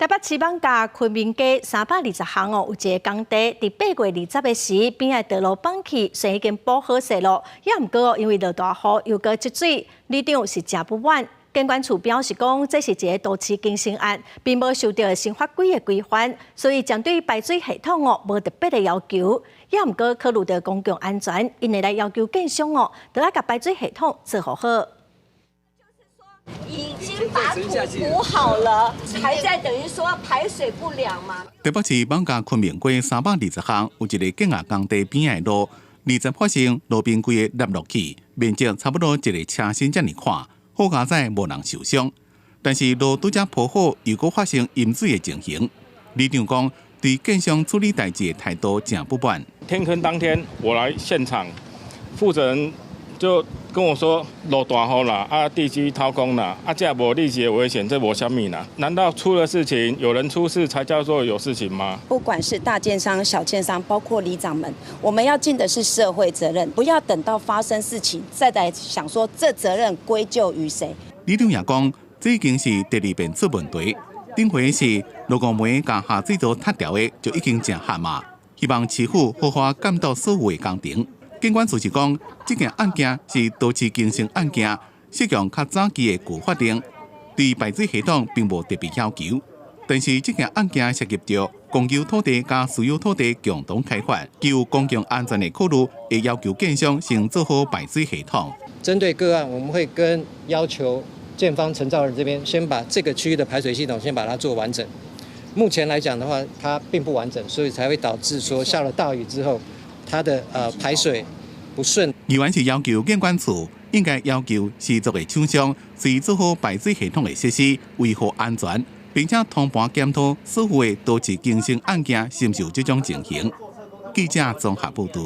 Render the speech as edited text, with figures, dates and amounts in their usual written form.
台北市网甲昆明街320巷有一个工地，伫8月20日时，边仔道路放弃，虽已经补好势路，也毋过因为落大雨又过积水，里长是食不满。监管处表示讲，这是一个都市更新案，并无受到新法规的规范，所以针对排水系统无特别的要求，也毋过考虑到公共安全，因会来要求建商都要甲排水系统做好。已经把土补好了，还在等于说排水不良吗？台北市网甲昆明街320巷有一个建业工地边的路，20发生路边规个凹落去，面积差不多一个车身这么宽，好佳在无人受伤。但是路拄则铺好，又搁发生淹水的情形。里长讲，对建商处理代志的态度真不满。天坑当天我来现场，负责人就跟我说落大雨啦，地基掏空啦，这无立即的危险，这无虾米啦？难道出了事情，有人出事才叫做有事情吗？不管是大建商、小建商，包括里长们，我们要尽的是社会责任，不要等到发生事情再来想说这责任归咎于谁。里长也讲，这已经是第2遍出问题。顶回是路公梅甲下水道塌掉的，就已经真罕嘛。希望市府好好监督所有的工程。监管处是讲，这件案件是都市更新案件，适用较早期的旧法令，对排水系统并无特别要求。但是这件案件涉及到公有土地加私有土地共同开发，具有公共安全的考虑，会要求建商先做好排水系统。针对个案，我们会要求建方承造人这边先把这个区域的排水系统先把它做完整。目前来讲的话，它并不完整，所以才会导致说下了大雨之后，它的排水不顺。议员是要求监管处应该要求施作的厂商是做好排水系统的设施，维护安全，并且通盘检讨所有的都市更新案件是否有这种情形。记者综合报道。